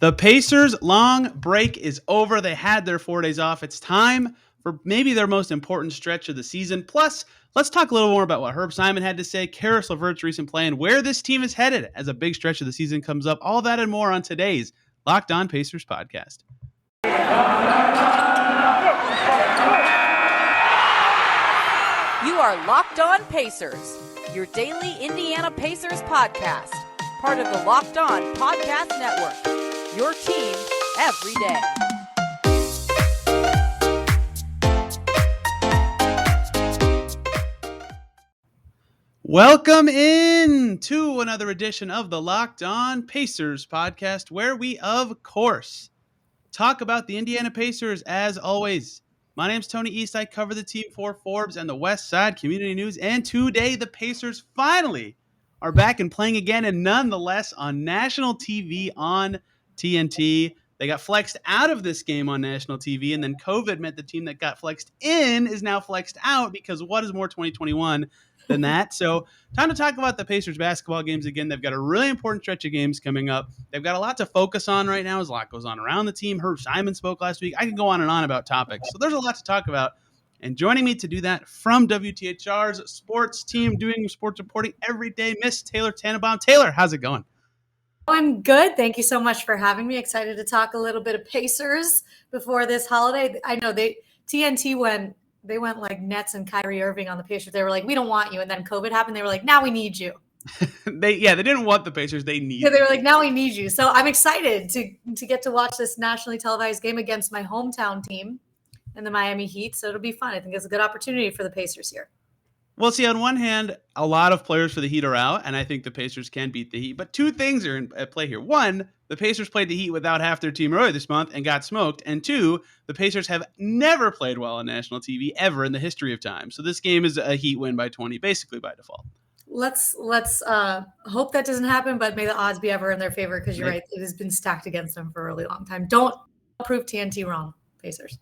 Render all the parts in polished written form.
The Pacers' long break is over. They had their 4 days off. It's time for maybe their most important stretch of the season. Plus, let's talk a little more about what Herb Simon had to say, Caris LeVert's recent play, and where this team is headed as a big stretch of the season comes up. All that and more on today's Locked On Pacers podcast. You are Locked On Pacers, your daily Indiana Pacers podcast, part of the Locked On Podcast Network, your team every day. Welcome in to another edition of the Locked On Pacers podcast, where we, of course, talk about the Indiana Pacers as always. My name's Tony East. I cover the team for Forbes and the West Side Community News. And today, the Pacers finally are back and playing again, and nonetheless on national TV on TNT. They got flexed out of this game on national TV, and then COVID meant the team that got flexed in is now flexed out, because what is more 2021 than that? So time to talk about the Pacers basketball games again. They've got a really important stretch of games coming up. They've got a lot to focus on right now as a lot goes on around the team. Herb Simon spoke last week. I could go on and on about topics. So there's a lot to talk about. And joining me to do that from WTHR's sports team, doing sports reporting every day, Miss Taylor Tennebaum. Taylor, how's it going? I'm good. Thank you so much for having me. Excited to talk a little bit of Pacers before this holiday. I know TNT when they went like Nets and Kyrie Irving on the Pacers. They were like, we don't want you. And then COVID happened. They were like, now we need you. They didn't want the Pacers. They need They were like, now we need you. So I'm excited to get to watch this nationally televised game against my hometown team and the Miami Heat. So it'll be fun. I think it's a good opportunity for the Pacers here. Well, see, on one hand, a lot of players for the Heat are out, and I think the Pacers can beat the Heat. But two things are at play here. One, the Pacers played the Heat without half their team earlier this month and got smoked. And two, the Pacers have never played well on national TV ever in the history of time. So this game is a Heat win by 20, basically by default. Let's hope that doesn't happen, but may the odds be ever in their favor, because you're right. It has been stacked against them for a really long time. Don't prove TNT wrong, Pacers.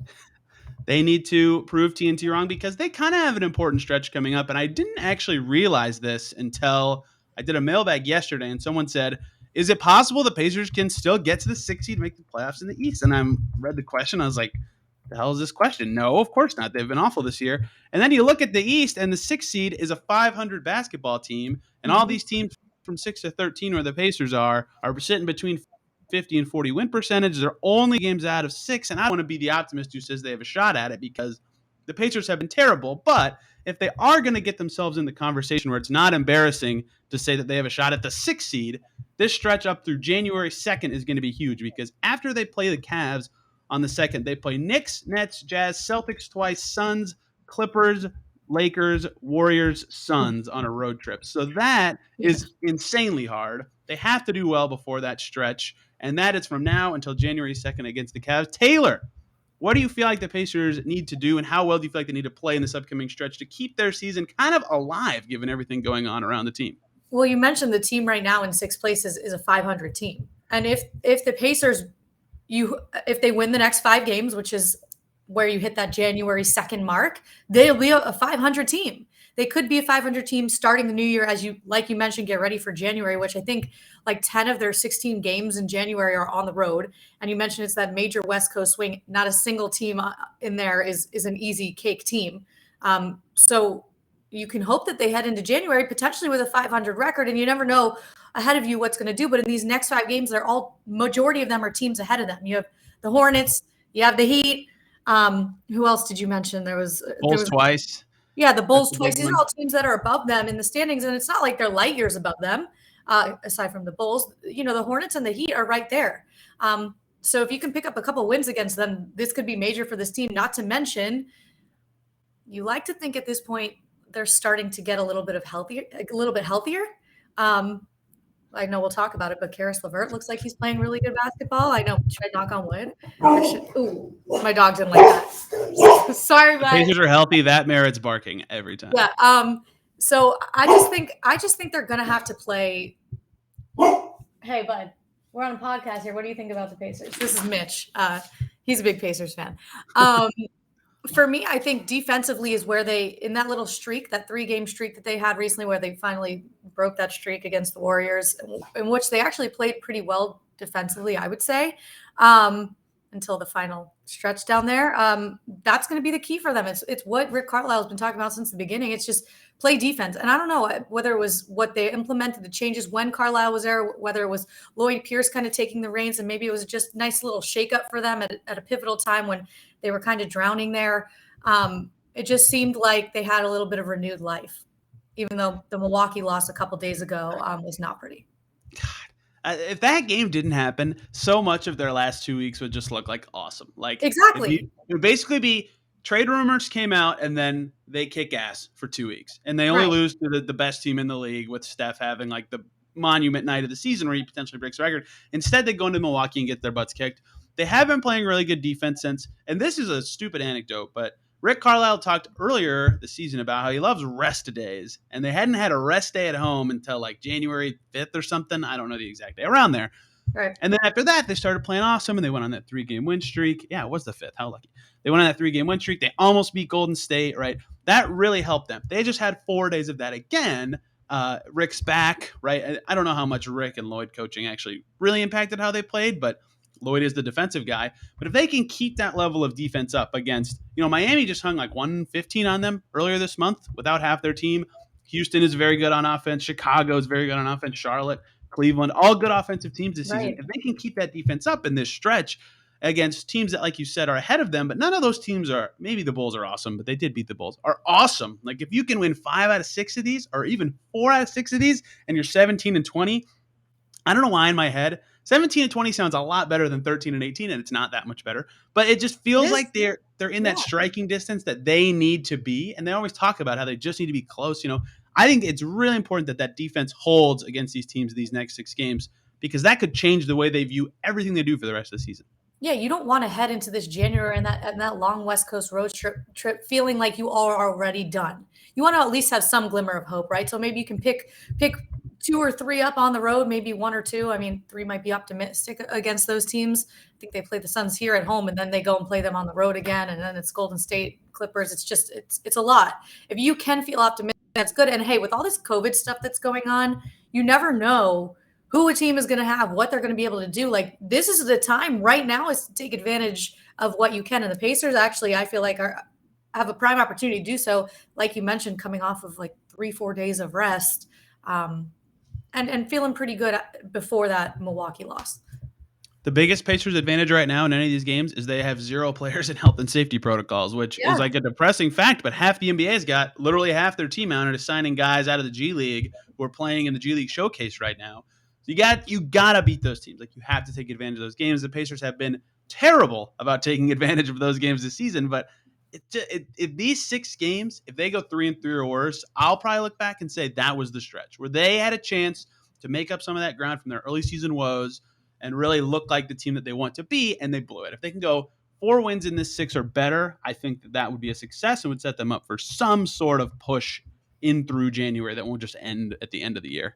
They need to prove TNT wrong, because they kind of have an important stretch coming up. And I didn't actually realize this until I did a mailbag yesterday, and someone said, is it possible the Pacers can still get to the 6th seed and make the playoffs in the East? And I read the question. I was like, the hell is this question? No, of course not. They've been awful this year. And then you look at the East, and the 6th seed is a 500 basketball team. And all these teams from 6 to 13, where the Pacers are sitting between 50 and 40 win percentage. They're only games out of 6. And I want to be the optimist who says they have a shot at it, because the Pacers have been terrible. But if they are going to get themselves in the conversation where it's not embarrassing to say that they have a shot at the 6th seed, this stretch up through January 2nd is going to be huge, because after they play the Cavs on the 2nd, they play Knicks, Nets, Jazz, Celtics twice, Suns, Clippers, Lakers, Warriors, Suns on a road trip. So that is insanely hard. They have to do well before that stretch, and that is from now until January 2nd against the Cavs. Taylor, what do you feel like the Pacers need to do, and how well do you feel like they need to play in this upcoming stretch to keep their season kind of alive, given everything going on around the team? Well, you mentioned the team right now in 6th place is a 500 team. And if the Pacers, if they win the next 5 games, which is where you hit that January 2nd mark, they'll be a 500 team. They could be a 500 team starting the new year, like you mentioned, get ready for January, which I think like 10 of their 16 games in January are on the road. And you mentioned it's that major West Coast swing. Not a single team in there is an easy cake team. So you can hope that they head into January potentially with a 500 record, and you never know ahead of you what's going to do. But in these next 5 games, majority of them are teams ahead of them. You have the Hornets, you have the Heat. Who else did you mention? There was twice. Yeah, the Bulls twice. These are all teams that are above them in the standings, and it's not like they're light years above them, aside from the Bulls. You know, the Hornets and the Heat are right there. So if you can pick up a couple wins against them, this could be major for this team. Not to mention, you like to think at this point they're starting to get a little bit healthier. I know we'll talk about it, but Caris LeVert looks like he's playing really good basketball. I know. Should I knock on wood? Ooh, my dog didn't like that. Sorry, but Pacers are healthy. That merits barking every time. Yeah. So I just think they're gonna have to play. Hey, bud, we're on a podcast here. What do you think about the Pacers? This is Mitch. He's a big Pacers fan. For me, I think defensively is where they, in that little streak, that 3-game streak that they had recently, where they finally broke that streak against the Warriors, in which they actually played pretty well defensively, I would say, until the final stretch down there. That's going to be the key for them. It's what Rick Carlisle has been talking about since the beginning. It's just play defense. And I don't know whether it was what they implemented, the changes when Carlisle was there, whether it was Lloyd Pierce kind of taking the reins, and maybe it was just a nice little shakeup for them at a pivotal time when they were kind of drowning there. It just seemed like they had a little bit of renewed life, even though the Milwaukee loss a couple days ago was not pretty. God, if that game didn't happen, so much of their last 2 weeks would just look like awesome. Like Exactly. it would basically be trade rumors came out and then they kick ass for 2 weeks, and they only lose to the best team in the league, with Steph having like the monument night of the season where he potentially breaks the record. Instead, they go into Milwaukee and get their butts kicked. They have been playing really good defense since, and this is a stupid anecdote, but Rick Carlisle talked earlier this season about how he loves rest days, and they hadn't had a rest day at home until like January 5th or something. I don't know the exact day, around there. Right. And then after that, they started playing awesome, and they went on that 3-game win streak. Yeah, it was the 5th. How lucky. They went on that 3-game win streak. They almost beat Golden State, right? That really helped them. They just had 4 days of that again. Rick's back, right? I don't know how much Rick and Lloyd coaching actually really impacted how they played, but Lloyd is the defensive guy. But if they can keep that level of defense up against, Miami just hung like 115 on them earlier this month without half their team. Houston is very good on offense. Chicago is very good on offense. Charlotte, Cleveland, all good offensive teams this season. If they can keep that defense up in this stretch against teams that, like you said, are ahead of them, but none of those teams are, maybe the Bulls are awesome, but they did beat the Bulls, are awesome. Like if you can win 5 out of 6 of these, or even 4 out of 6 of these, and you're 17-20, I don't know why in my head, 17-20 sounds a lot better than 13-18, and it's not that much better. But it just feels like they're in that striking distance that they need to be, and they always talk about how they just need to be close. I think it's really important that defense holds against these teams these next 6 games, because that could change the way they view everything they do for the rest of the season. Yeah, you don't want to head into this January and that long West Coast road trip feeling like you are already done. You want to at least have some glimmer of hope, right? So maybe you can pick 2 or 3 up on the road, maybe 1 or 2. I mean, 3 might be optimistic against those teams. I think they play the Suns here at home, and then they go and play them on the road again, and then it's Golden State, Clippers. It's a lot. If you can feel optimistic, that's good. And hey, with all this COVID stuff that's going on, you never know who a team is going to have, what they're going to be able to do. Like, this is the time right now is to take advantage of what you can. And the Pacers actually, I feel like, have a prime opportunity to do so. Like you mentioned, coming off of like 3-4 days of rest, and feeling pretty good before that Milwaukee loss. The biggest Pacers advantage right now in any of these games is they have 0 players in health and safety protocols, which is like a depressing fact, but half the NBA's got literally half their team out and is signing guys out of the G League who are playing in the G League showcase right now. So you gotta beat those teams. Like, you have to take advantage of those games. The Pacers have been terrible about taking advantage of those games this season, but if these 6 games, if they go 3-3 or worse, I'll probably look back and say that was the stretch where they had a chance to make up some of that ground from their early season woes and really look like the team that they want to be, and they blew it. If they can go 4 wins in this 6 or better, I think that would be a success and would set them up for some sort of push in through January that won't just end at the end of the year.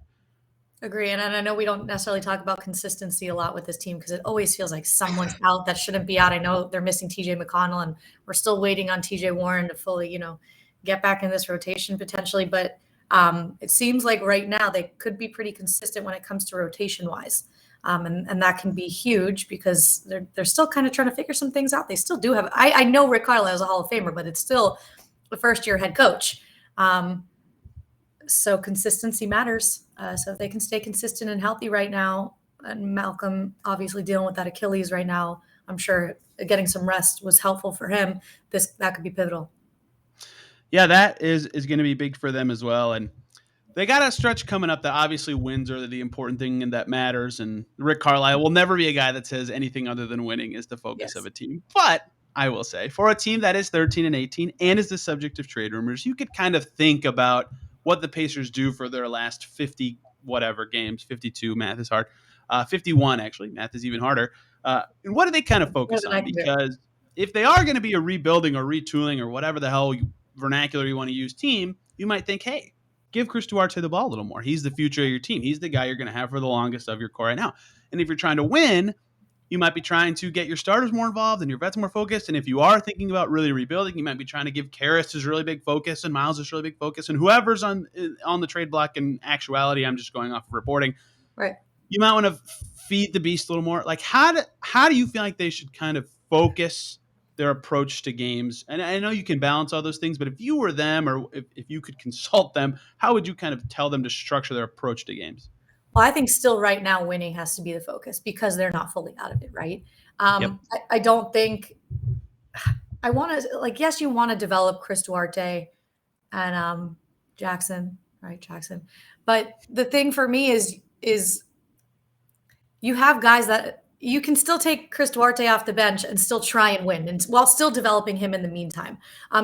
Agree. And I know we don't necessarily talk about consistency a lot with this team because it always feels like someone's out that shouldn't be out. I know they're missing TJ McConnell, and we're still waiting on TJ Warren to fully, get back in this rotation potentially. But it seems like right now they could be pretty consistent when it comes to rotation wise. And that can be huge because they're still kind of trying to figure some things out. They still do have, I know Rick Carlisle is a Hall of Famer, but it's still the first-year head coach. So consistency matters. So if they can stay consistent and healthy right now, and Malcolm obviously dealing with that Achilles right now, I'm sure getting some rest was helpful for him. That could be pivotal. Yeah, that is going to be big for them as well. And they got a stretch coming up that obviously wins are the important thing and that matters. And Rick Carlisle will never be a guy that says anything other than winning is the focus of a team. But I will say, for a team that is 13-18 and is the subject of trade rumors, you could kind of think about what the Pacers do for their last 50 whatever games. 52, math is hard. 51, actually. Math is even harder. And what do they kind of focus on? Because if they are going to be a rebuilding or retooling or whatever the hell vernacular you want to use team, you might think, hey, give Chris Duarte the ball a little more. He's the future of your team. He's the guy you're going to have for the longest of your core right now. And if you're trying to win, you might be trying to get your starters more involved and your vets more focused. And if you are thinking about really rebuilding, you might be trying to give Karras his really big focus and Miles his really big focus and whoever's on the trade block. In actuality, I'm just going off of reporting. Right. you might want to feed the beast a little more. Like, how do you feel like they should kind of focus their approach to games? And I know you can balance all those things, but if you were them, or if you could consult them, how would you kind of tell them to structure their approach to games? Well, I think still right now winning has to be the focus because they're not fully out of it, right? Yep. I don't think I want to like. Yes, you want to develop Chris Duarte and Jackson, right? Jackson, but the thing for me is you have guys that you can still take Chris Duarte off the bench and still try and win, and while still developing him in the meantime.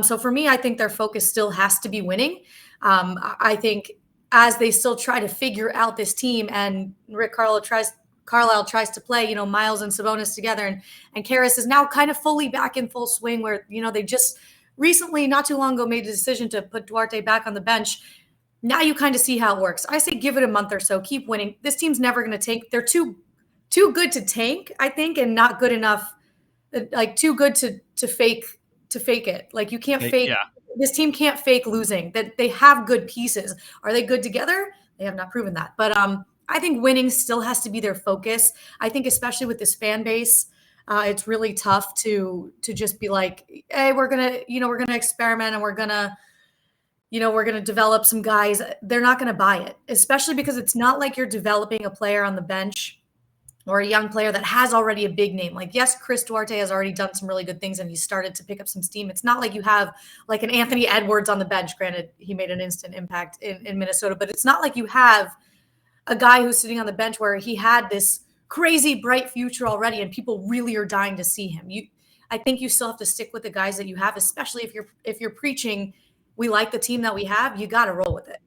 So for me, I think their focus still has to be winning. I think as they still try to figure out this team, and Carlisle tries to play, Miles and Sabonis together, and Karras is now kind of fully back in full swing. Where they just recently, not too long ago, made a decision to put Duarte back on the bench. Now you kind of see how it works. I say give it a month or so, keep winning. This team's never going to tank. They're too good to tank, I think, and not good enough, like too good to fake it. Like you can't fake. Yeah. This team can't fake losing. That they have good pieces. Are they good together? They have not proven that. But I think winning still has to be their focus. I think especially with this fan base, it's really tough to just be like, hey, we're gonna experiment and we're gonna develop some guys. They're not gonna buy it, especially because it's not like you're developing a player on the bench or a young player that has already a big name. Like, yes, Chris Duarte has already done some really good things and he started to pick up some steam. It's not like you have like an Anthony Edwards on the bench. Granted, he made an instant impact in Minnesota, but it's not like you have a guy who's sitting on the bench where he had this crazy bright future already and people really are dying to see him. I think you still have to stick with the guys that you have, especially if you're preaching, we like the team that we have, you got to roll with it.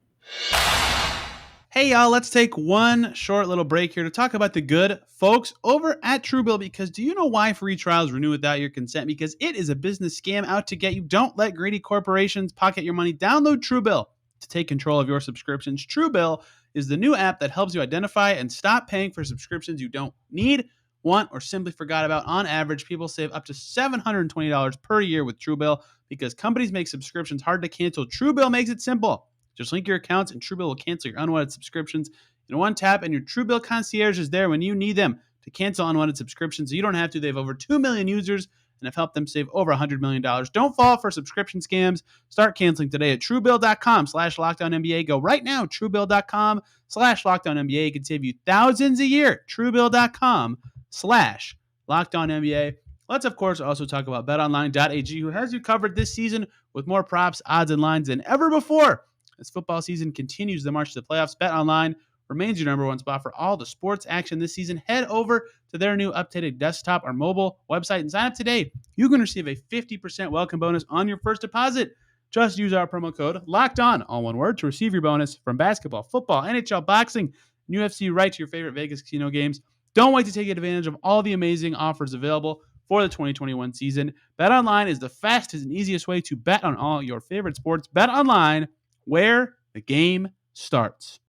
Hey, y'all, let's take one short little break here to talk about the good folks over at TrueBill, because do you know why free trials renew without your consent? Because it is a business scam out to get you. Don't let greedy corporations pocket your money. Download TrueBill to take control of your subscriptions. TrueBill is the new app that helps you identify and stop paying for subscriptions you don't need, want, or simply forgot about. On average, people save up to $720 per year with TrueBill because companies make subscriptions hard to cancel. TrueBill makes it simple. Just link your accounts and TrueBill will cancel your unwanted subscriptions in one tap, and your TrueBill concierge is there when you need them to cancel unwanted subscriptions. So you don't have to. They have over 2 million users and have helped them save over $100 million. Don't fall for subscription scams. Start canceling today at TrueBill.com/LocdownNBA. Go right now, TrueBill.com/LocdownNBA. It can save you thousands a year. TrueBill.com/LocdownNBA. Let's, of course, also talk about BetOnline.ag, who has you covered this season with more props, odds, and lines than ever before. As football season continues the march to the playoffs, BetOnline remains your number one spot for all the sports action this season. Head over to their new updated desktop or mobile website and sign up today. You can receive a 50% welcome bonus on your first deposit. Just use our promo code LOCKEDON, all one word, to receive your bonus from basketball, football, NHL, boxing, and UFC, right to your favorite Vegas casino games. Don't wait to take advantage of all the amazing offers available for the 2021 season. BetOnline is the fastest and easiest way to bet on all your favorite sports. BetOnline, where the game starts.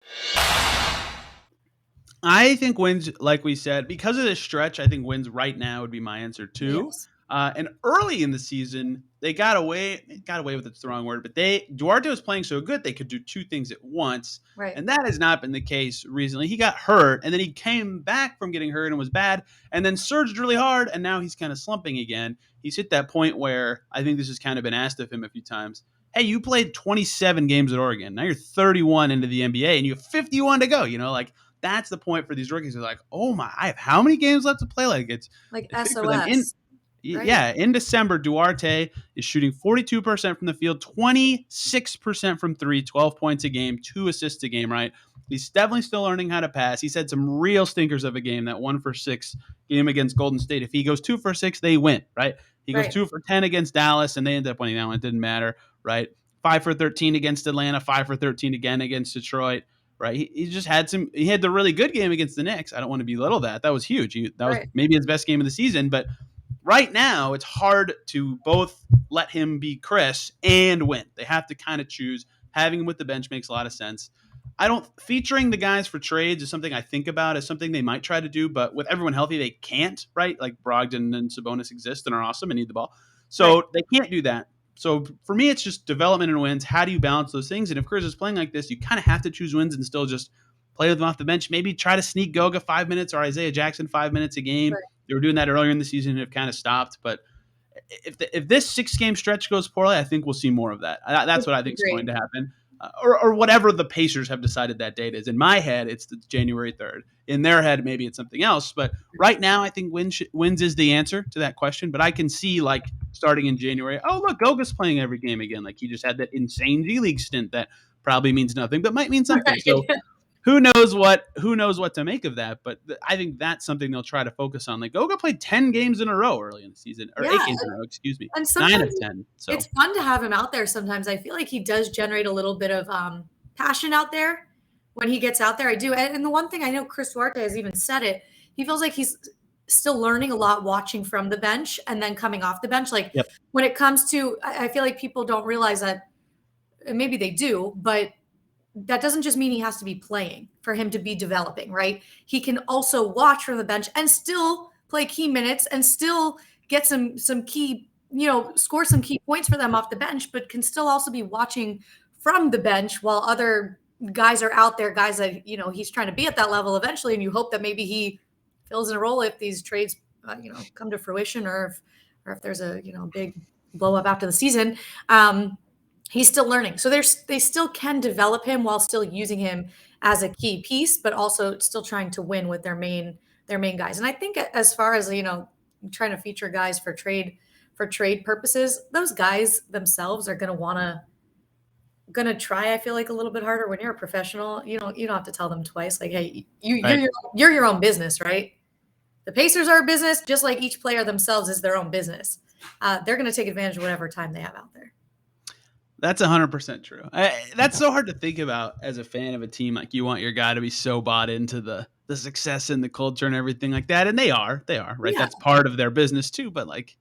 I think wins, like we said, because of this stretch, I think wins right now would be my answer too. Yes. And early in the season, they got away with it's the wrong word, but Duarte was playing so good they could do two things at once. Right. And that has not been the case recently. He got hurt and then he came back from getting hurt and was bad and then surged really hard. And now he's kind of slumping again. He's hit that point where I think this has kind of been asked of him a few times. Hey, you played 27 games at Oregon. Now you're 31 into the NBA and you have 51 to go. That's the point for these rookies. They're like, oh my, I have how many games left to play? It's big for them. SOS. Right? Yeah, in December, Duarte is shooting 42% from the field, 26% from three, 12 points a game, 2 assists a game, right? He's definitely still learning how to pass. He's had some real stinkers of a game, that 1-for-6 game against Golden State. If he goes 2 for 6, they win, right? He goes 2 for 10 against Dallas, and they end up winning that one. It didn't matter, right? 5 for 13 against Atlanta, 5 for 13 again against Detroit, right? He just had he had the really good game against the Knicks. I don't want to belittle that. That was huge. That was maybe his best game of the season, but right now it's hard to both let him be Chris and win. They have to kind of choose. Having him with the bench makes a lot of sense. Featuring the guys for trades is something I think about as something they might try to do, but with everyone healthy, they can't, right? Like Brogdon and Sabonis exist and are awesome and need the ball. So they can't do that. So for me, it's just development and wins. How do you balance those things? And if Chris is playing like this, you kind of have to choose wins and still just play with him off the bench. Maybe try to sneak Goga 5 minutes or Isaiah Jackson 5 minutes a game. Right. They were doing that earlier in the season and have kind of stopped. But if this 6-game stretch goes poorly, I think we'll see more of that. That's what I think is going to happen. Or whatever the Pacers have decided that date is. In my head, it's the January 3rd. In their head, maybe it's something else. But right now, I think wins is the answer to that question. But I can see, like, starting in January, oh, look, Goga's playing every game again. Like, he just had that insane G-League stint that probably means nothing, but might mean something. Right. So who knows what to make of that? But I think that's something they'll try to focus on. Like, Goga played 10 games in a row early in the season, or 8 games in a row, excuse me. And 9 of 10. So it's fun to have him out there sometimes. I feel like he does generate a little bit of passion out there when he gets out there. I do. And the one thing I know Chris Duarte has even said it, he feels like he's still learning a lot watching from the bench and then coming off the bench. Like when it comes to, I feel like people don't realize that, and maybe they do, but that doesn't just mean he has to be playing for him to be developing, right? He can also watch from the bench and still play key minutes and still get some key, score some key points for them off the bench, but can still also be watching from the bench while other guys are out there, guys that, he's trying to be at that level eventually. And you hope that maybe he fills in a role if these trades, come to fruition or if there's a, big blow up after the season. He's still learning. So they still can develop him while still using him as a key piece, but also still trying to win with their main guys. And I think as far as, trying to feature guys for trade purposes, those guys themselves are going to try, I feel like, a little bit harder. When you're a professional, you don't have to tell them twice. Like, hey, you're your own business, right? The Pacers are a business, just like each player themselves is their own business. They're going to take advantage of whatever time they have out there. That's 100% true. That's so hard to think about as a fan of a team. Like, you want your guy to be so bought into the success and the culture and everything like that. And they are, right? Yeah. That's part of their business too. But like,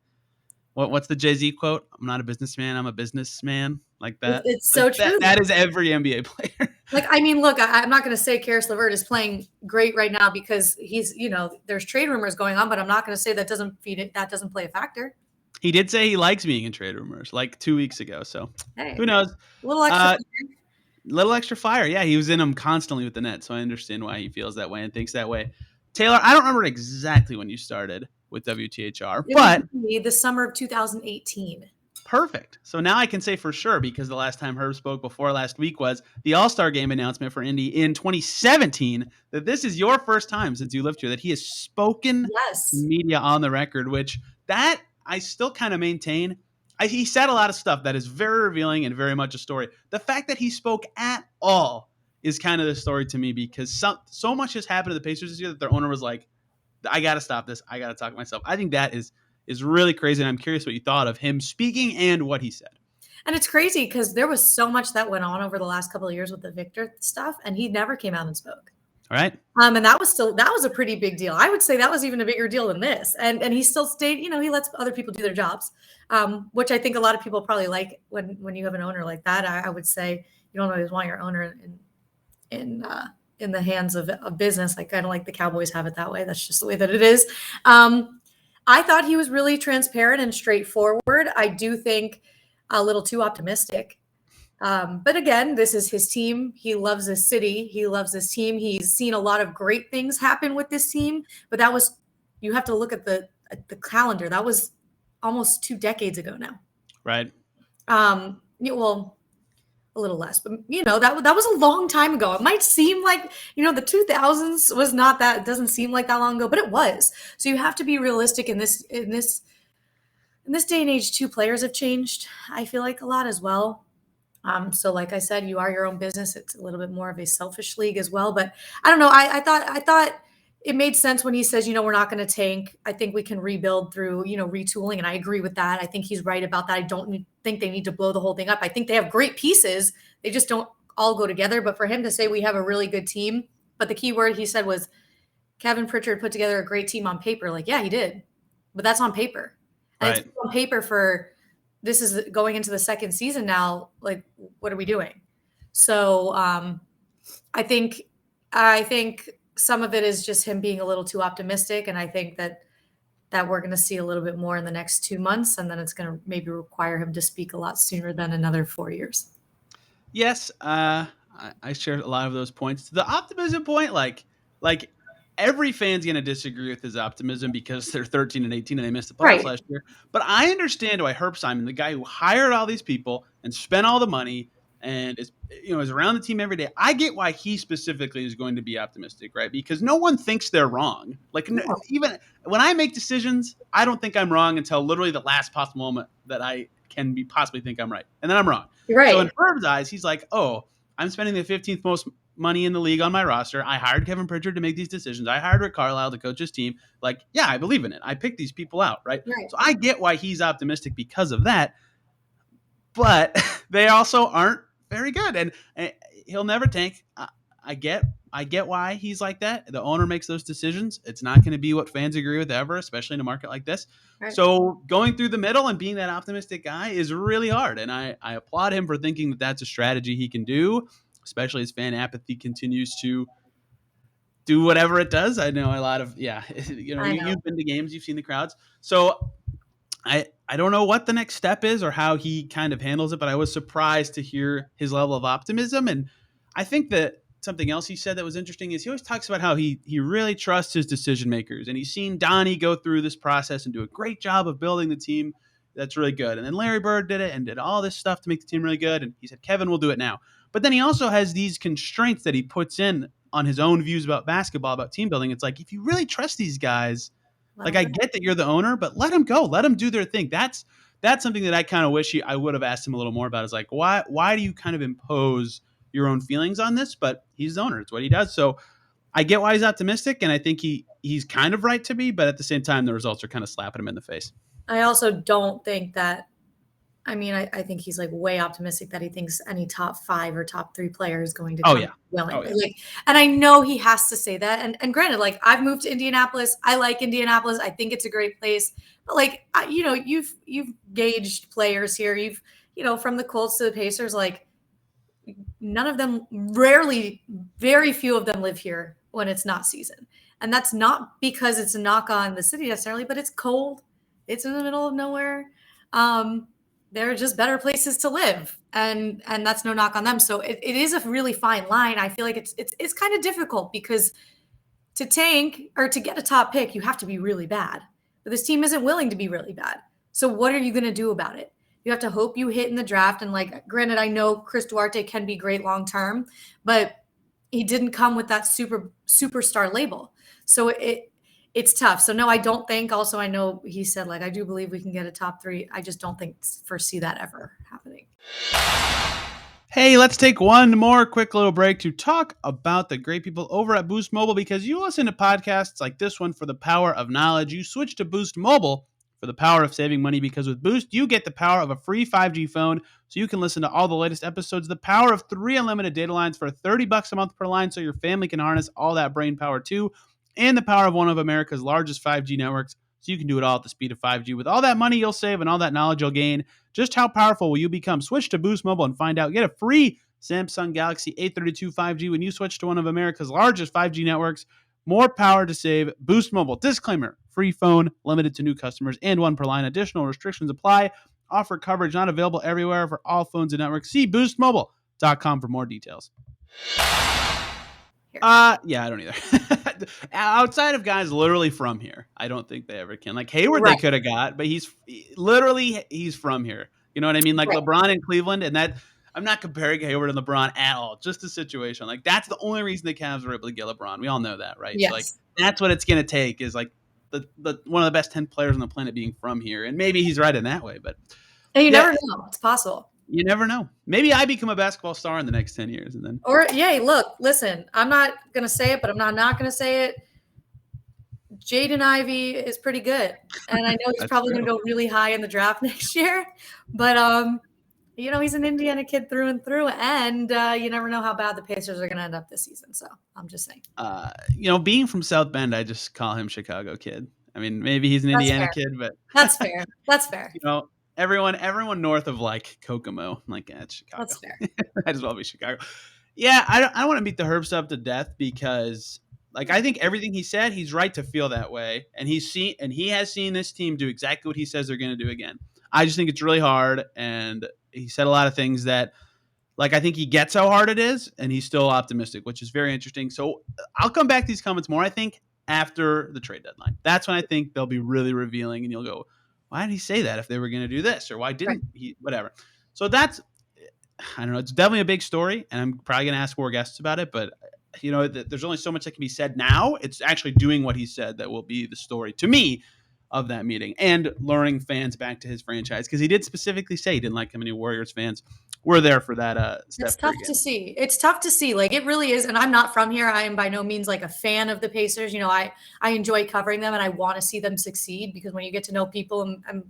what's the Jay-Z quote? I'm not a businessman, I'm a businessman. Like that. It's so true. That is every NBA player. Like, I mean, look, I'm not going to say Karis LeVert is playing great right now because he's, there's trade rumors going on, but I'm not going to say that doesn't play a factor. He did say he likes being in trade rumors like 2 weeks ago. So who knows? A little extra fire. Yeah, he was in them constantly with the Nets. So I understand why he feels that way and thinks that way. Taylor, I don't remember exactly when you started with WTHR, but the summer of 2018. Perfect. So now I can say for sure, because the last time Herb spoke before last week was the All-Star Game announcement for Indy in 2017, that this is your first time since you lived here that he has spoken to media on the record, which that I still kind of maintain. He said a lot of stuff that is very revealing and very much a story. The fact that he spoke at all is kind of the story to me, because so much has happened to the Pacers this year that their owner was like, I got to stop this. I got to talk to myself. I think that is really crazy, and I'm curious what you thought of him speaking and what he said. And it's crazy because there was so much that went on over the last couple of years with the Victor stuff, and he never came out and spoke. All right. And that was a pretty big deal. I would say that was even a bigger deal than this. And he still stayed, he lets other people do their jobs, which I think a lot of people probably like when you have an owner like that. I would say you don't always want your owner in the hands of a business, like kind of like the Cowboys have it that way. That's just the way that it is. I thought he was really transparent and straightforward. I do think a little too optimistic. But again, this is his team. He loves this city. He loves this team. He's seen a lot of great things happen with this team. But you have to look at the calendar. That was almost 2 decades ago now. Right. Well, a little less, but that was a long time ago. It might seem like, the 2000s was not that, it doesn't seem like that long ago, but it was. So you have to be realistic in this day and age. 2 players have changed, I feel like, a lot as well. So like I said, you are your own business. It's a little bit more of a selfish league as well, but I don't know. I thought it made sense when he says, we're not going to tank. I think we can rebuild through, retooling. And I agree with that. I think he's right about that. I don't think they need to blow the whole thing up. I think they have great pieces. They just don't all go together. But for him to say we have a really good team, but the key word he said was Kevin Pritchard put together a great team on paper. Like, yeah, he did, but that's on paper. And right. It's on paper for, this is going into the second season now. Like, what are we doing? So I think some of it is just him being a little too optimistic. And I think that we're going to see a little bit more in the next 2 months. And then it's going to maybe require him to speak a lot sooner than another 4 years. Yes. I share a lot of those points. The optimism point, like every fan's going to disagree with his optimism because they're 13 and 18 and they missed the playoffs Right. last year. But I understand why Herb Simon, the guy who hired all these people and spent all the money and is around the team every day, I get why he specifically is going to be optimistic, right? Because no one thinks they're wrong. Like No. even when I make decisions, I don't think I'm wrong until literally the last possible moment that I can be possibly think I'm right, and then I'm wrong. So in Right. Herb's eyes, he's like, oh, I'm spending the 15th most money in the league on my roster. I hired Kevin Pritchard to make these decisions. I hired Rick Carlisle to coach his team. Like, yeah, I believe in it. I picked these people out, right? Right. So I get why he's optimistic because of that. But they also aren't very good, and he'll never tank. I get why he's like that. The owner makes those decisions. It's not going to be what fans agree with ever, especially in a market like this. Right. So going through the middle and being that optimistic guy is really hard, and I applaud him for thinking that that's a strategy he can do, especially as fan apathy continues to do whatever it does. I know a lot of I know. you've been to games, you've seen the crowds, so I don't know what the next step is or how he kind of handles it, but I was surprised to hear his level of optimism. And I think that something else he said that was interesting is he always talks about how he really trusts his decision makers. And he's seen Donnie go through this process and do a great job of building the team that's really good. And then Larry Bird did it and did all this stuff to make the team really good. And he said, Kevin will do it now. But then he also has these constraints that he puts in on his own views about basketball, about team building. It's like, if you really trust these guys, like, I get that you're the owner, but let them go. Let them do their thing. That's something that I kind of wish I would have asked him a little more about. Is like, why do you kind of impose your own feelings on this? But he's the owner. It's what he does. So I get why he's optimistic, and I think he's kind of right to be, but at the same time, the results are kind of slapping him in the face. I also don't think that. I mean, I think he's like way optimistic that he thinks any top 5 or top 3 player is going to come willingly. Like, and I know he has to say that. And granted, like, I've moved to Indianapolis. I like Indianapolis. I think it's a great place. But like, you've gauged players here. You've, from the Colts to the Pacers, like none of them, very few of them live here when it's not season. And that's not because it's a knock on the city necessarily, but it's cold. It's in the middle of nowhere. There are just better places to live, and that's no knock on them. So it is a really fine line. I feel like it's kind of difficult because to tank or to get a top pick, you have to be really bad. But this team isn't willing to be really bad. So what are you going to do about it? You have to hope you hit in the draft. And like, granted, I know Chris Duarte can be great long term, but he didn't come with that superstar label. So it's tough. So no, I don't think. Also, I know he said, like, I do believe we can get a top 3. I just don't foresee that ever happening. Hey, let's take one more quick little break to talk about the great people over at Boost Mobile, because you listen to podcasts like this one for the power of knowledge. You switch to Boost Mobile for the power of saving money, because with Boost, you get the power of a free 5G phone so you can listen to all the latest episodes, the power of 3 unlimited data lines for $30 a month per line so your family can harness all that brain power too, and the power of one of America's largest 5G networks so you can do it all at the speed of 5G. With all that money you'll save and all that knowledge you'll gain, just how powerful will you become? Switch to Boost Mobile and find out. Get a free Samsung Galaxy A32 5G when you switch to one of America's largest 5G networks. More power to save. Boost Mobile. Disclaimer: free phone, limited to new customers, and 1 per line. Additional restrictions apply. Offer coverage not available everywhere for all phones and networks. See boostmobile.com for more details. I don't either. Outside of guys literally from here, I don't think they ever can. Like Hayward, They could have got, but he's from here. You know what I mean? Like LeBron in Cleveland, and that I'm not comparing Hayward and LeBron at all. Just the situation. Like that's the only reason the Cavs were able to get LeBron. We all know that, right? Yes. So like that's what it's gonna take is like the one of the best 10 players on the planet being from here, and maybe he's right in that way, but and you never know. It's possible. You never know. Maybe I become a basketball star in the next 10 years. And then. Look, listen, I'm not going to say it, but I'm not going to say it. Jaden Ivey is pretty good. And I know he's probably going to go really high in the draft next year. But, he's an Indiana kid through and through. And you never know how bad the Pacers are going to end up this season. So I'm just saying. Being from South Bend, I just call him Chicago kid. I mean, maybe he's an Indiana kid, but. That's fair. That's fair. Everyone north of like Kokomo, like it's Chicago. That's fair. Might as well be Chicago. Yeah, I don't want to beat the Herb stuff to death because, like, I think everything he said, he's right to feel that way, and he has seen this team do exactly what he says they're going to do again. I just think it's really hard, and he said a lot of things that, Like, I think he gets how hard it is, and he's still optimistic, which is very interesting. So I'll come back to these comments more, I think, after the trade deadline. That's when I think they'll be really revealing, and you'll go, why did he say that if they were going to do this? Or why didn't he? Whatever. So that's, I don't know. It's definitely a big story, and I'm probably going to ask more guests about it, but there's only so much that can be said now. It's actually doing what he said that will be the story to me of that meeting, and luring fans back to his franchise, because he did specifically say he didn't like how many Warriors fans were there for that Steph It's tough to see. It's tough to see. Like, it really is. And I'm not from here. I am by no means like a fan of the Pacers. I enjoy covering them, and I want to see them succeed, because when you get to know people and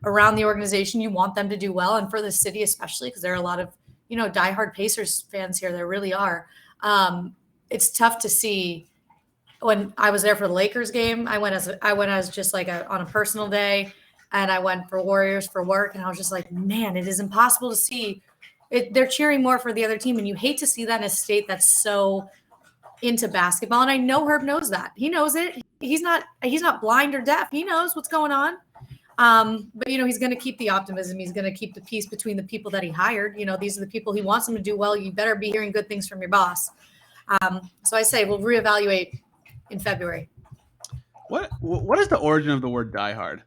around the organization, you want them to do well. And for the city, especially, because there are a lot of, diehard Pacers fans here. There really are. It's tough to see. When I was there for the Lakers game, I went as just like on a personal day, and I went for Warriors for work. And I was just like, man, it is impossible to see it. They're cheering more for the other team. And you hate to see that in a state that's so into basketball. And I know Herb knows that. He knows it. He's not blind or deaf. He knows what's going on. But he's going to keep the optimism. He's going to keep the peace between the people that he hired. These are the people he wants them to do well. You better be hearing good things from your boss. So I say we'll reevaluate in February. What is the origin of the word diehard?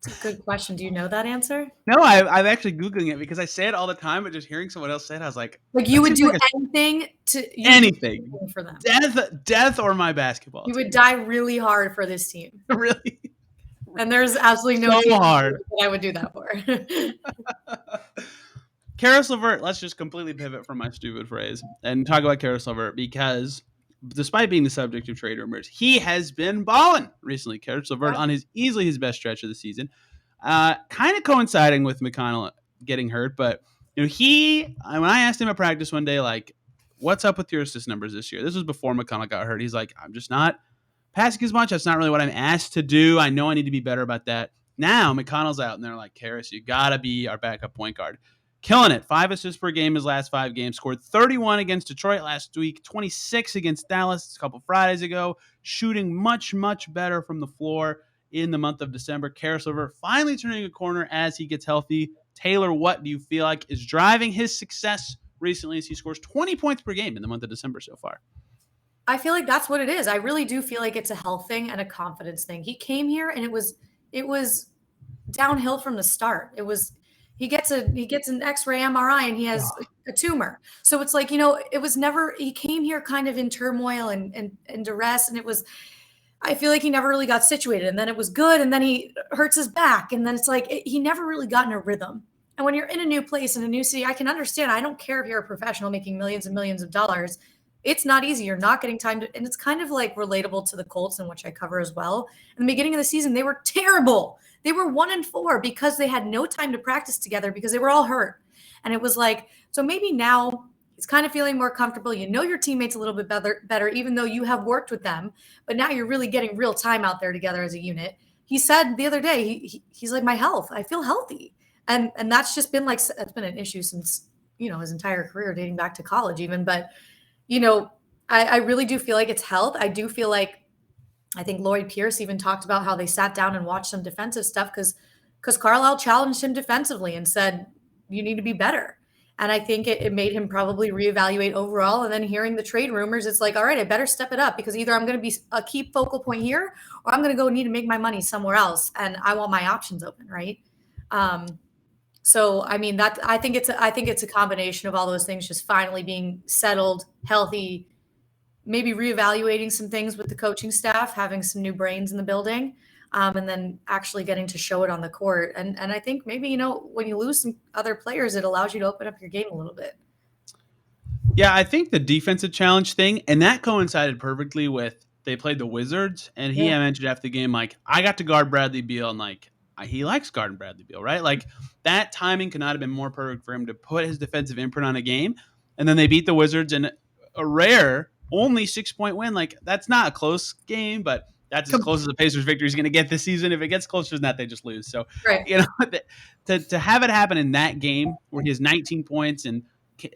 It's a good question. Do you know that answer? No, I'm actually Googling it, because I say it all the time, but just hearing someone else say it, I was like you would do anything anything for them. Death or my basketball You team. would die really hard for this team. Really? And there's absolutely no so hard that I would do that for. Caris LeVert, let's just completely pivot from my stupid phrase and talk about Caris LeVert, because despite being the subject of trade rumors, he has been balling recently. Caris LeVert on easily his best stretch of the season, kind of coinciding with McConnell getting hurt. But when I asked him at practice one day, like, what's up with your assist numbers this year? This was before McConnell got hurt. He's like, I'm just not passing as much. That's not really what I'm asked to do. I know I need to be better about that. Now McConnell's out, and they're like, Caris, you got to be our backup point guard. Killing it. 5 assists per game his last 5 games. Scored 31 against Detroit last week, 26 against Dallas a couple Fridays ago. Shooting much, much better from the floor in the month of December. Caris LeVert finally turning a corner as he gets healthy. Taylor, what do you feel like is driving his success recently, as he scores 20 points per game in the month of December so far? I feel like that's what it is. I really do feel like it's a health thing and a confidence thing. He came here, and it was downhill from the start. He gets an X-ray MRI, and he has a tumor. So it's like, it was never, he came here kind of in turmoil and duress. And I feel like he never really got situated, and then it was good. And then he hurts his back. And then it's like, he never really got in a rhythm. And when you're in a new place, in a new city, I can understand. I don't care if you're a professional making millions and millions of dollars. It's not easy. You're not getting time to, and it's kind of like relatable to the Colts, in which I cover as well. In the beginning of the season, they were terrible. They were 1-4 because they had no time to practice together, because they were all hurt. And it was like, so maybe now he's kind of feeling more comfortable. Your teammates a little bit better, even though you have worked with them, but now you're really getting real time out there together as a unit. He said the other day, he's like, my health, I feel healthy. And that's just been like, that's been an issue since, his entire career, dating back to college even. But, I really do feel like it's health. I do feel like, I think Lloyd Pierce even talked about how they sat down and watched some defensive stuff, because Carlisle challenged him defensively and said, you need to be better. And I think it made him probably reevaluate overall. And then hearing the trade rumors, it's like, all right, I better step it up, because either I'm going to be a key focal point here, or I'm going to go need to make my money somewhere else. And I want my options open. Right. So, I mean, I think it's a combination of all those things, just finally being settled, healthy, maybe reevaluating some things with the coaching staff, having some new brains in the building, and then actually getting to show it on the court. And I think maybe, when you lose some other players, it allows you to open up your game a little bit. Yeah, I think the defensive challenge thing, and that coincided perfectly with, they played the Wizards, and he mentioned after the game, like, I got to guard Bradley Beal, and like, he likes guarding Bradley Beal, right? Like, that timing could not have been more perfect for him to put his defensive imprint on a game. And then they beat the Wizards in a rare, only 6-point win. Like, that's not a close game, but that's as close as the Pacers victory is going to get this season. If it gets closer than that, they just lose. So, to have it happen in that game where he has 19 points and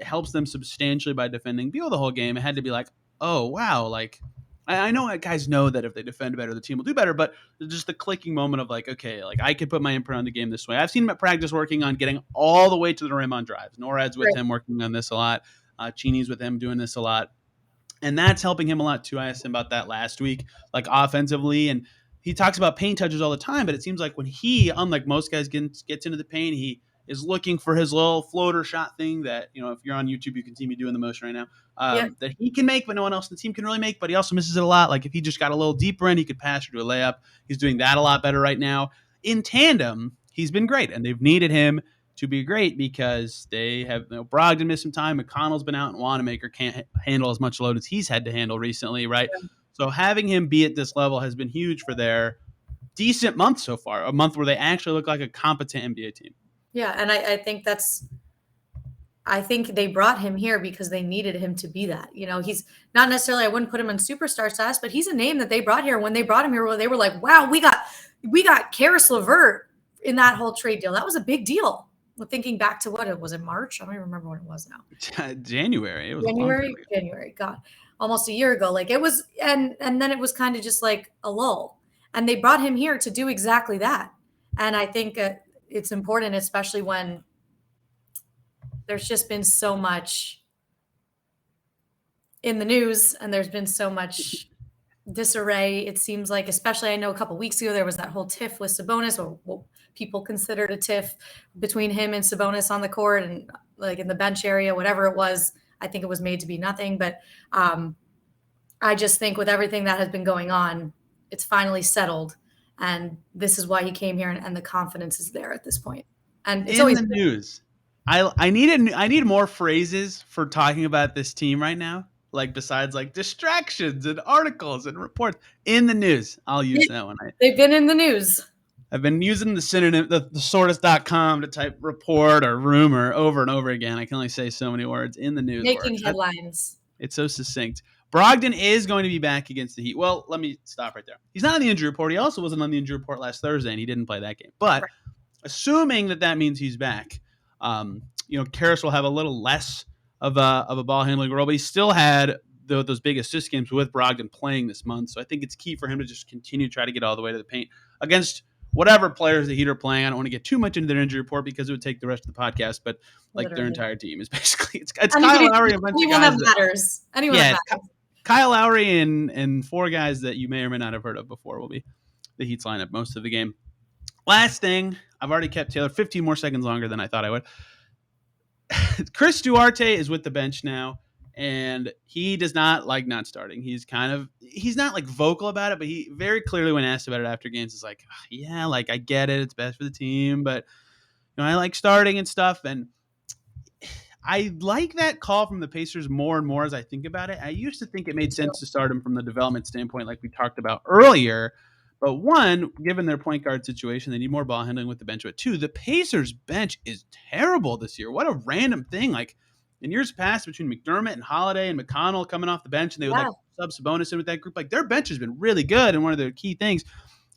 helps them substantially by defending Beal the whole game, it had to be like, oh, wow, like, I know guys know that if they defend better, the team will do better, but just the clicking moment of like, okay, like I could put my imprint on the game this way. I've seen him at practice working on getting all the way to the rim on drives. Norad's with Right. him working on this a lot. Cheney's with him doing this a lot. And that's helping him a lot too. I asked him about that last week, like offensively, and he talks about paint touches all the time. But it seems like when he, unlike most guys, gets into the paint, he is looking for his little floater shot thing that, if you're on YouTube, you can see me doing the most right now. Yeah. That he can make, but no one else in the team can really make. But he also misses it a lot. Like if he just got a little deeper in, he could pass or do a layup. He's doing that a lot better right now. In tandem, he's been great, and they've needed him to be great because they have Brogdon missed some time. McConnell's been out, and Wanamaker can't handle as much load as he's had to handle recently, right? Yeah. So having him be at this level has been huge for their decent month so far, a month where they actually look like a competent NBA team. Yeah, and I think they brought him here because they needed him to be that. He's not necessarily, I wouldn't put him in superstar status, but he's a name that they brought here. When they brought him here, they were like, wow, we got Chris LeVert in that whole trade deal. That was a big deal. Thinking back to what it was in March. I don't even remember when it was now. January. It was January. God, almost a year ago. Like it was, and then it was kind of just like a lull. And they brought him here to do exactly that. And I think it's important, especially when there's just been so much in the news and there's been so much disarray. It seems like, especially I know a couple of weeks ago, there was that whole tiff with Sabonis, or what people considered a tiff between him and Sabonis on the court and like in the bench area, whatever it was. I think it was made to be nothing. But I just think with everything that has been going on, it's finally settled. And this is why he came here, and the confidence is there at this point. And it's always the news. I need more phrases for talking about this team right now. Like besides like distractions and articles and reports in the news. I'll use that one. They've been in the news. I've been using the synonym, the thesaurus.com to type report or rumor over and over again. I can only say so many words in the news. Making headlines. It's so succinct. Brogdon is going to be back against the Heat. Well, let me stop right there. He's not on the injury report. He also wasn't on the injury report last Thursday, and he didn't play that game. But assuming that means he's back, Karras will have a little less of a ball handling role, but he still had those big assist games with Brogdon playing this month. So I think it's key for him to just continue to try to get all the way to the paint against whatever players the Heat are playing. I don't want to get too much into their injury report because it would take the rest of the podcast, but like their entire team is basically it's Kyle Lowry and a bunch of guys that matters. Anyone that matters. Kyle Lowry and four guys that you may or may not have heard of before will be the Heat's lineup most of the game. Last thing, I've already kept Taylor 15 more seconds longer than I thought I would. Chris Duarte is with the bench now, and he does not like not starting. He's not like vocal about it, but he very clearly, when asked about it after games, is like, yeah, like I get it. It's best for the team, but I like starting and stuff. And I like that call from the Pacers more and more as I think about it. I used to think it made sense to start him from the development standpoint, like we talked about earlier. But one, given their point guard situation, they need more ball handling with the bench. But two, the Pacers bench is terrible this year. What a random thing. Like in years past, between McDermott and Holiday and McConnell coming off the bench, and they would like sub Sabonis in with that group, like their bench has been really good. And one of their key things,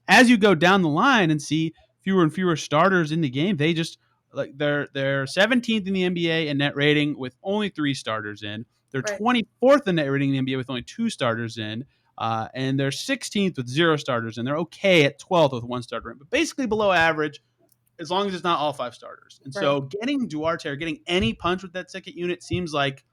as you go down the line and see fewer and fewer starters in the game, they just like they're 17th in the NBA in net rating with only 3 starters in. They're 24th in net rating in the NBA with only 2 starters in. And they're 16th with 0 starters, and they're okay at 12th with 1 starter in, but basically below average as long as it's not all 5 starters. And so getting Duarte or getting any punch with that second unit seems like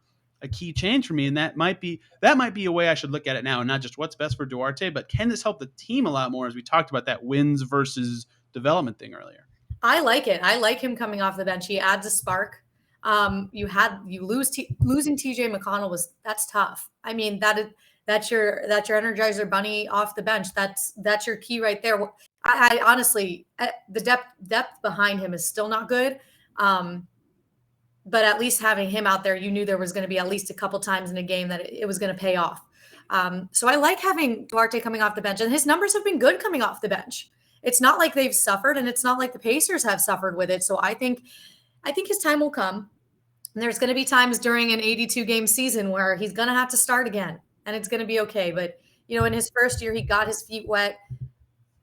a key change for me. And that might be a way I should look at it now, and not just what's best for Duarte, but can this help the team a lot more, as we talked about that wins versus development thing earlier. I like it. I like him coming off the bench. He adds a spark. Losing TJ McConnell that's tough. I mean, that's your Energizer bunny off the bench. That's your key right there. I honestly, the depth behind him is still not good. But at least having him out there, you knew there was going to be at least a couple times in a game that it was going to pay off. So I like having Duarte coming off the bench, and his numbers have been good coming off the bench. It's not like they've suffered, and it's not like the Pacers have suffered with it. So I think his time will come. And there's going to be times during an 82-game season where he's going to have to start again, and it's going to be okay. But, in his first year, he got his feet wet,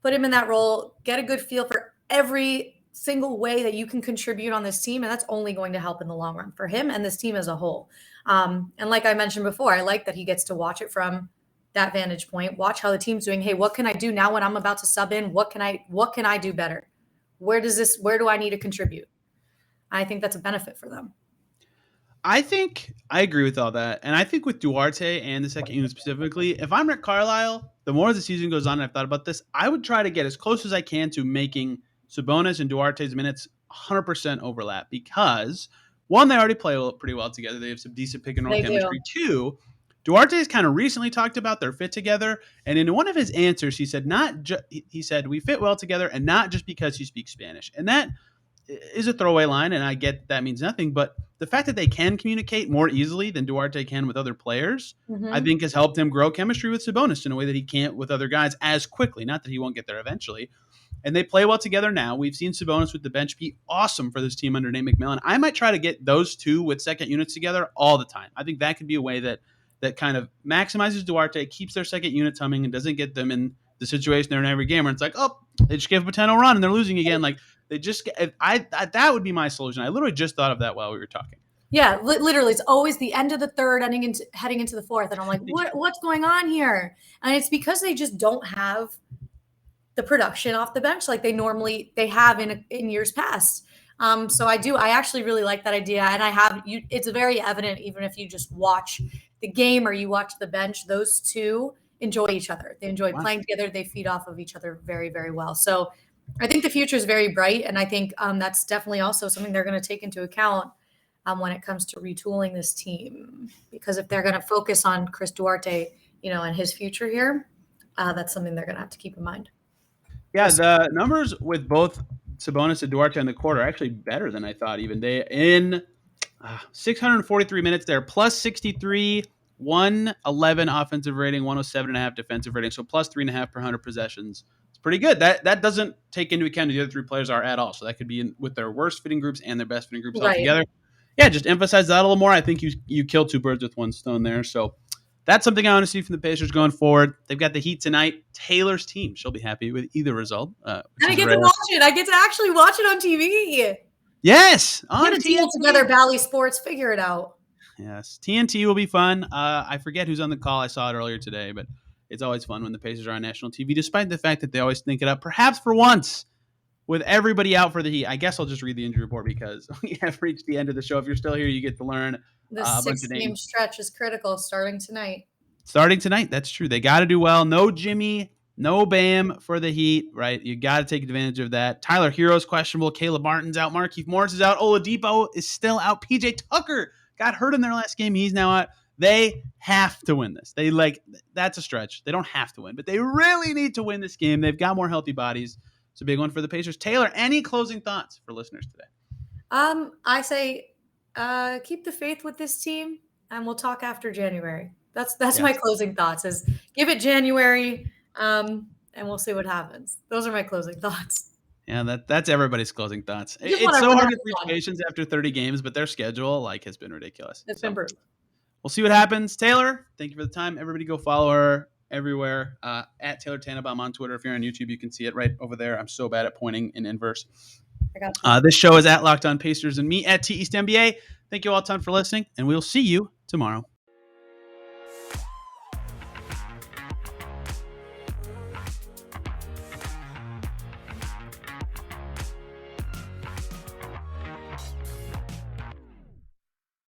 put him in that role, get a good feel for every single way that you can contribute on this team. And that's only going to help in the long run for him and this team as a whole. And like I mentioned before, I like that he gets to watch it from that vantage point, watch how the team's doing. Hey, what can I do now when I'm about to sub in? What can I do better? Where do I need to contribute? I think that's a benefit for them. I think I agree with all that. And I think with Duarte and the second unit specifically, if I'm Rick Carlisle, the more the season goes on, and I've thought about this, I would try to get as close as I can to making Sabonis and Duarte's minutes 100% overlap because, one, they already play pretty well together. They have some decent pick and roll chemistry. Two, Duarte has kind of recently talked about their fit together. And in one of his answers, he said, he said, we fit well together and not just because he speaks Spanish. And that is a throwaway line, and I get that means nothing, but the fact that they can communicate more easily than Duarte can with other players, I think has helped him grow chemistry with Sabonis in a way that he can't with other guys as quickly. Not that he won't get there eventually. And they play well together now. We've seen Sabonis with the bench be awesome for this team under Nate McMillan. I might try to get those two with second units together all the time. I think that could be a way that kind of maximizes Duarte, keeps their second units humming, and doesn't get them in the situation they're in every game where it's like, oh, they just gave up a 10-0 run and they're losing again. Like, they just that would be my solution. I literally just thought of that while we were talking. Yeah, literally, it's always the end of the third, heading into the fourth, and I'm like, what's going on here? And it's because they just don't have the production off the bench like they have in years past. So I actually really like that idea, and it's very evident even if you just watch the game or you watch the bench. Those two enjoy each other. They enjoy playing together. They feed off of each other very, very well. So I think the future is very bright, and I think that's definitely also something they're going to take into account when it comes to retooling this team. Because if they're going to focus on Chris Duarte, and his future here, that's something they're going to have to keep in mind. Yeah, the numbers with both Sabonis and Duarte on the court are actually better than I thought. Even they in 643 minutes, they're plus 63, 111 offensive rating, 107.5 defensive rating, so plus 3.5 per 100 possessions. Pretty good. That doesn't take into account who the other three players are at all. So that could be with their worst fitting groups and their best fitting groups all together. Yeah, just emphasize that a little more. I think you kill two birds with one stone there. So that's something I want to see from the Pacers going forward. They've got the Heat tonight. Taylor's team. She'll be happy with either result. And I get to watch it. I get to actually watch it on TV. Yes. On TNT. Together, Bally Sports. Figure it out. Yes. TNT will be fun. I forget who's on the call. I saw it earlier today, but it's always fun when the Pacers are on national TV, despite the fact that they always think it up, perhaps for once, with everybody out for the Heat. I guess I'll just read the injury report because we have reached the end of the show. If you're still here, you get to learn. The 6-game stretch is critical starting tonight. That's true. They got to do well. No Jimmy, no Bam for the Heat, right? You got to take advantage of that. Tyler Hero's questionable. Caleb Martin's out. Markieff Morris is out. Oladipo is still out. PJ Tucker got hurt in their last game. He's now out. They have to win this. That's a stretch. They don't have to win, but they really need to win this game. They've got more healthy bodies. It's a big one for the Pacers. Taylor, any closing thoughts for listeners today? I say keep the faith with this team, and we'll talk after January. That's my closing thoughts is give it January, and we'll see what happens. Those are my closing thoughts. Yeah, that's everybody's closing thoughts. It's so hard to reach patience after 30 games, but their schedule has been ridiculous. It's been brutal. We'll see what happens. Taylor, thank you for the time. Everybody go follow her everywhere. At Taylor Tennebaum on Twitter. If you're on YouTube, you can see it right over there. I'm so bad at pointing in inverse. I got you. This show is at Locked On Pacers and me at T East NBA. Thank you all a ton for listening, and we'll see you tomorrow.